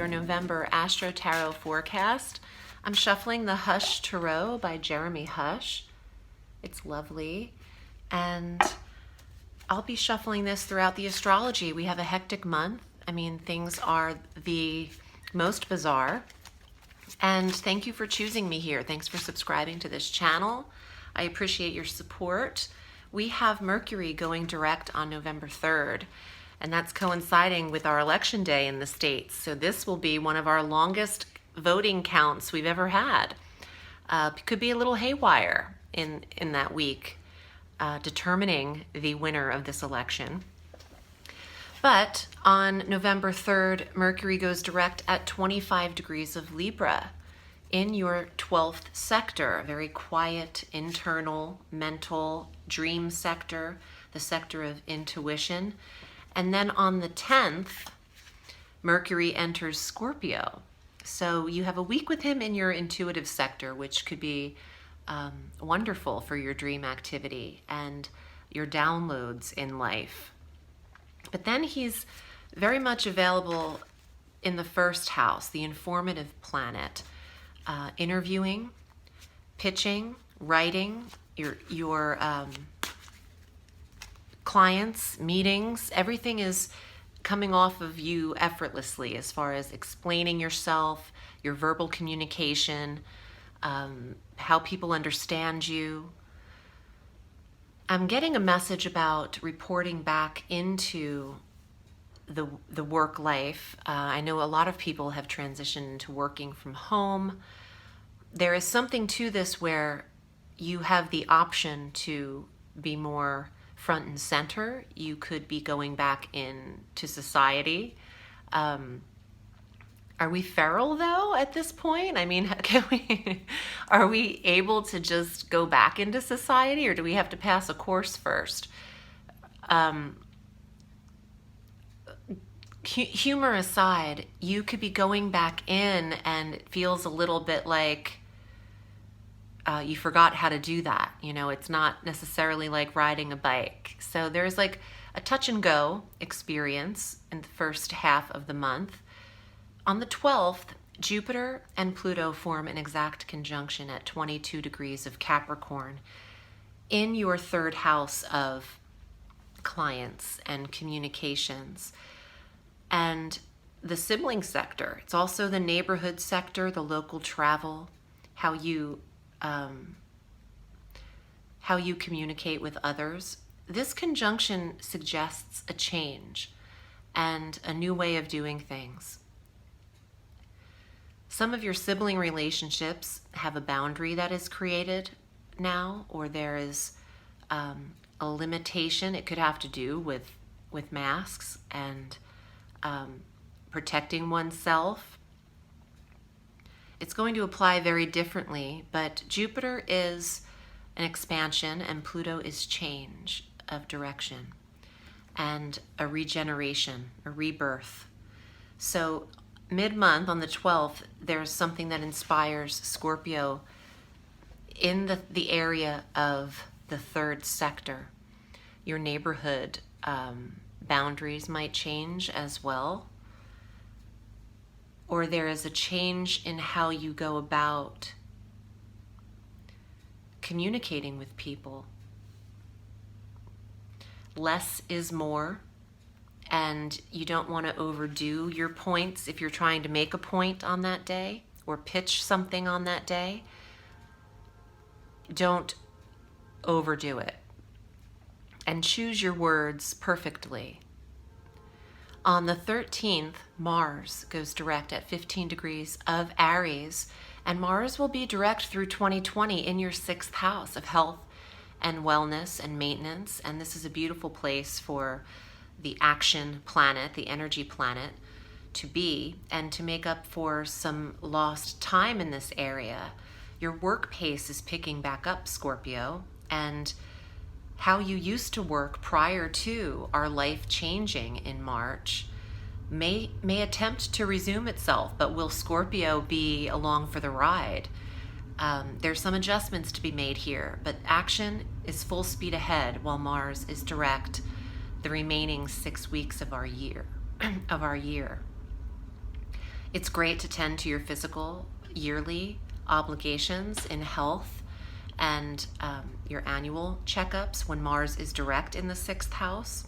your November Astro Tarot Forecast. I'm shuffling the Hush Tarot by Jeremy Hush. It's lovely. And I'll be shuffling this throughout the astrology. We have a hectic month. I mean, things are the most bizarre. And thank you for choosing me here. Thanks for subscribing to this channel. I appreciate your support. We have Mercury going direct on November 3rd, and that's coinciding with our election day in the States. So this will be one of our longest voting counts we've ever had. It could be a little haywire in that week, determining the winner of this election. But on November 3rd, Mercury goes direct at 25 degrees of Libra in your 12th sector, a very quiet, internal, mental, dream sector, the sector of intuition. And then on the 10th, Mercury enters Scorpio. So you have a week with him in your intuitive sector, which could be wonderful for your dream activity and your downloads in life. But then he's very much available in the first house, the informative planet, interviewing, pitching, writing, your clients, meetings, everything is coming off of you effortlessly as far as explaining yourself, your verbal communication, how people understand you. I'm getting a message about reporting back into the work life. I know a lot of people have transitioned into working from home. There is something to this where you have the option to be more front and center. You could be going back into society. Are we feral though at this point? I mean, are we able to just go back into society, or do we have to pass a course first? Humor aside, you could be going back in and it feels a little bit like you forgot how to do that. You know, it's not necessarily like riding a bike. So there's like a touch and go experience in the first half of the month. On the 12th, Jupiter and Pluto form an exact conjunction at 22 degrees of Capricorn in your third house of clients and communications. And the sibling sector, it's also the neighborhood sector, the local travel, how you communicate with others. This conjunction suggests a change and a new way of doing things. Some of your sibling relationships have a boundary that is created now, or there is a limitation. It could have to do with masks and protecting oneself. It's going to apply very differently, but Jupiter is an expansion and Pluto is change of direction and a regeneration, a rebirth. So mid-month on the 12th, there's something that inspires Scorpio in the area of the third sector. Your neighborhood boundaries might change as well. Or there is a change in how you go about communicating with people. Less is more, and you don't want to overdo your points if you're trying to make a point on that day or pitch something on that day. Don't overdo it, and choose your words perfectly. On the 13th, Mars goes direct at 15 degrees of Aries, and Mars will be direct through 2020 in your 6th house of health and wellness and maintenance. And this is a beautiful place for the action planet, the energy planet, to be and to make up for some lost time in this area. Your work pace is picking back up, Scorpio, and how you used to work prior to our life changing in March may attempt to resume itself, but will Scorpio be along for the ride? There's some adjustments to be made here, but action is full speed ahead while Mars is direct the remaining 6 weeks of our year. It's great to tend to your physical yearly obligations in health and your annual checkups when Mars is direct in the 6th house.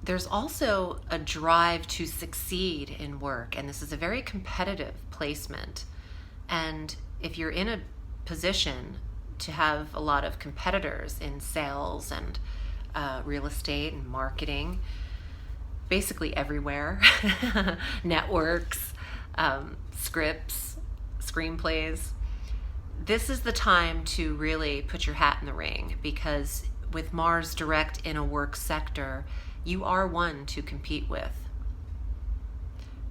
There's also a drive to succeed in work, and this is a very competitive placement. And if you're in a position to have a lot of competitors in sales and real estate and marketing, basically everywhere, networks, scripts, screenplays, this is the time to really put your hat in the ring, because with Mars direct in a work sector, you are one to compete with.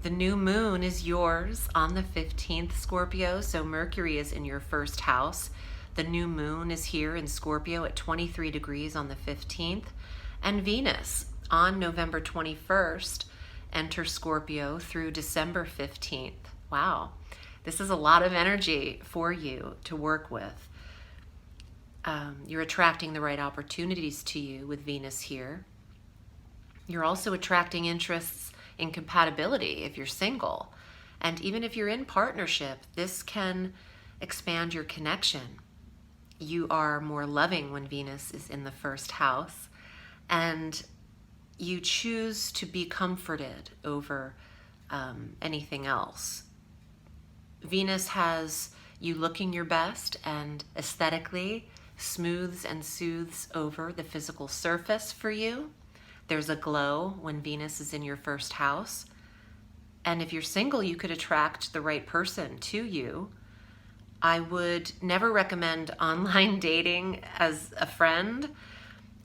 The new moon is yours on the 15th, Scorpio, so Mercury is in your 1st house. The new moon is here in Scorpio at 23 degrees on the 15th, and Venus on November 21st enters Scorpio through December 15th. Wow, this is a lot of energy for you to work with. You're attracting the right opportunities to you with Venus here. You're also attracting interests in compatibility if you're single. And even if you're in partnership, this can expand your connection. You are more loving when Venus is in the 1st house, and you choose to be comforted over anything else. Venus has you looking your best and aesthetically smooths and soothes over the physical surface for you. There's a glow when Venus is in your 1st house. And if you're single, you could attract the right person to you. I would never recommend online dating as a friend.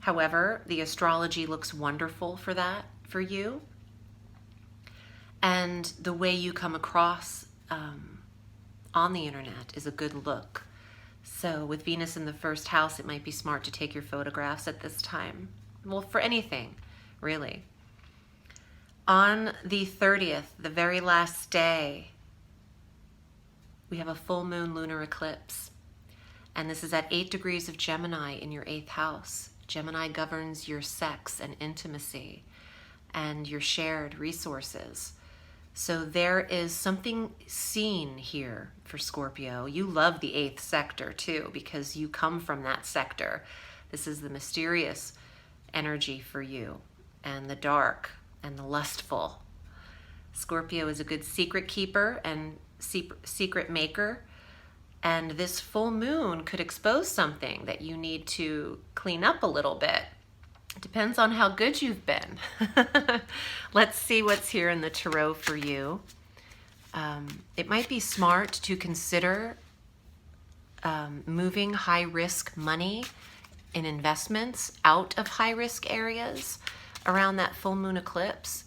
However, the astrology looks wonderful for that, for you. And the way you come across on the internet is a good look. So with Venus in the 1st house, it might be smart to take your photographs at this time. Well, for anything, really. On the 30th, the very last day, we have a full moon lunar eclipse. And this is at 8 degrees of Gemini in your 8th house. Gemini governs your sex and intimacy and your shared resources. So there is something seen here for Scorpio. You love the 8th sector too, because you come from that sector. This is the mysterious energy for you, and the dark and the lustful. Scorpio is a good secret keeper and secret maker, and this full moon could expose something that you need to clean up a little bit. It depends on how good you've been. Let's see what's here in the tarot for you. It might be smart to consider moving high-risk money in investments out of high-risk areas around that full moon eclipse.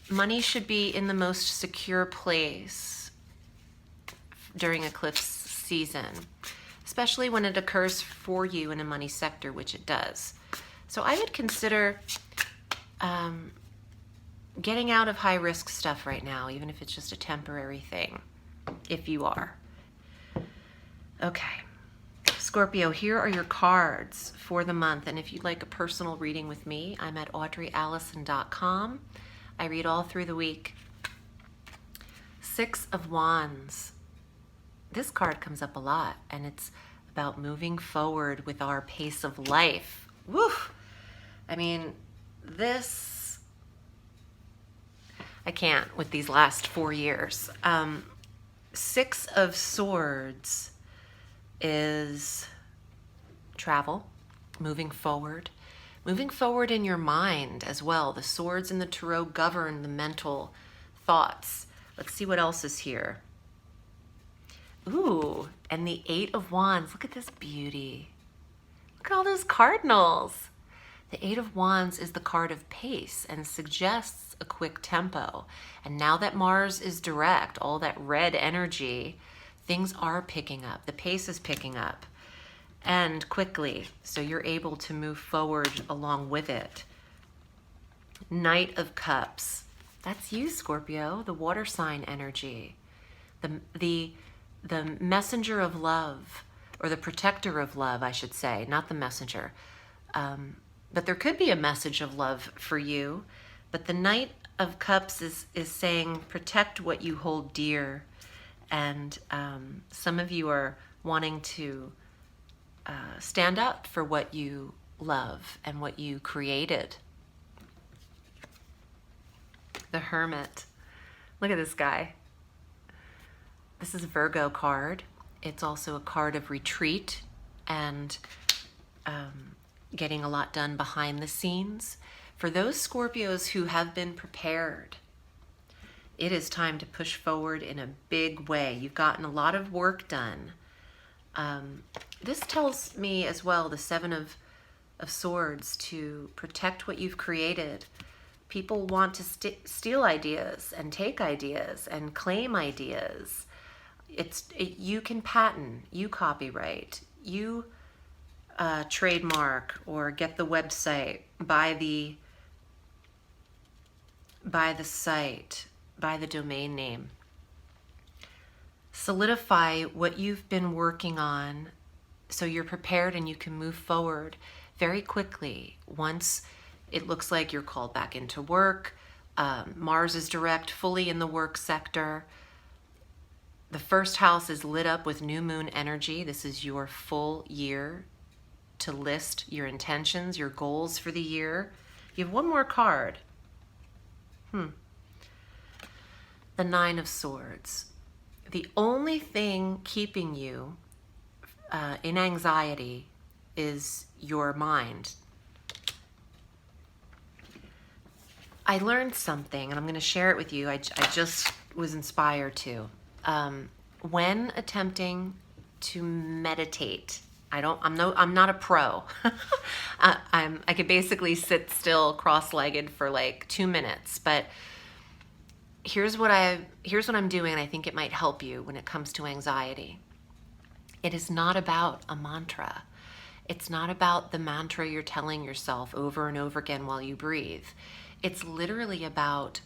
Money should be in the most secure place during eclipse season, especially when it occurs for you in a money sector, which it does. So I would consider getting out of high-risk stuff right now, even if it's just a temporary thing, if you are. Okay. Scorpio, here are your cards for the month. And if you'd like a personal reading with me, I'm at audreyalison.com. I read all through the week. 6 of Wands. This card comes up a lot, and it's about moving forward with our pace of life. Woo! I mean, this, I can't with these last 4 years. 6 of Swords is travel, moving forward in your mind as well. The swords in the tarot govern the mental thoughts. Let's see what else is here. Ooh, and the 8 of Wands. Look at this beauty. Look at all those cardinals. The 8 of Wands is the card of pace and suggests a quick tempo. And now that Mars is direct, all that red energy, things are picking up. The pace is picking up, and quickly, so you're able to move forward along with it. Knight of Cups. That's you, Scorpio, the water sign energy. The messenger of love, or the protector of love, I should say, not the messenger. But there could be a message of love for you But the Knight of Cups is saying protect what you hold dear. And some of you are wanting to stand up for what you love and what you created. The Hermit. Look at this guy. This is a Virgo card. It's also a card of retreat and getting a lot done behind the scenes. For those Scorpios who have been prepared, it is time to push forward in a big way. You've gotten a lot of work done. This tells me as well, the Seven of Swords, to protect what you've created. People want to steal ideas and take ideas and claim ideas. You can patent, you copyright, you trademark or get the website, buy the site, buy the domain name. Solidify what you've been working on so you're prepared and you can move forward very quickly. Once it looks like you're called back into work, Mars is direct fully in the work sector. The first house is lit up with new moon energy. This is your full year to list your intentions, your goals for the year. You have one more card. The Nine of Swords. The only thing keeping you in anxiety is your mind. I learned something, and I'm going to share it with you. I just was inspired to. When attempting to meditate, I'm not a pro. I could basically sit still cross-legged for like 2 minutes, but here's what I'm doing, and I think it might help you when it comes to anxiety. It is not about a mantra. It's not about the mantra you're telling yourself over and over again while you breathe. It's literally about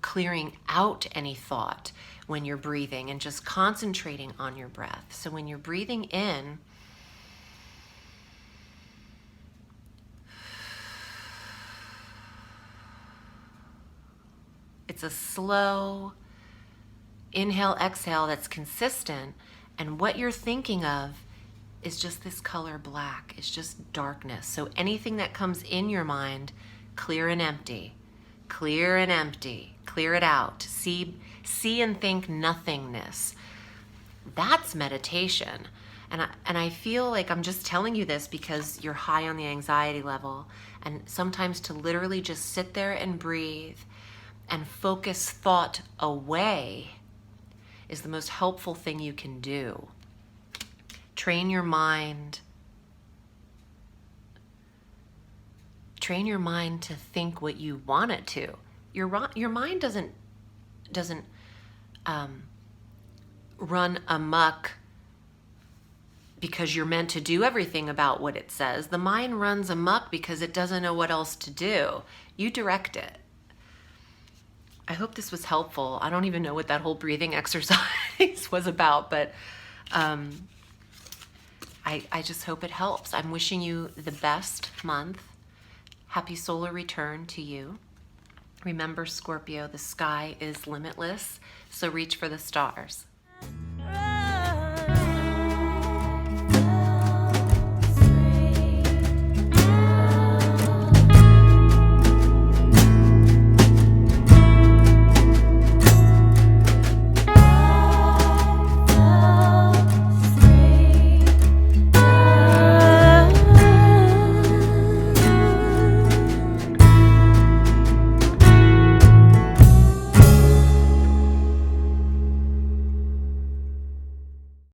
clearing out any thought when you're breathing and just concentrating on your breath. So when you're breathing in, it's a slow inhale, exhale that's consistent, and what you're thinking of is just this color black. It's just darkness. So anything that comes in your mind, clear and empty, clear and empty, clear it out. See and think nothingness. That's meditation. And I feel like I'm just telling you this because you're high on the anxiety level, and sometimes to literally just sit there and breathe and focus thought away is the most helpful thing you can do. Train your mind. Train your mind to think what you want it to. Your mind doesn't run amok because you're meant to do everything about what it says. The mind runs amok because it doesn't know what else to do. You direct it. I hope this was helpful. I don't even know what that whole breathing exercise was about, but I just hope it helps. I'm wishing you the best month. Happy solar return to you. Remember, Scorpio, the sky is limitless, so reach for the stars.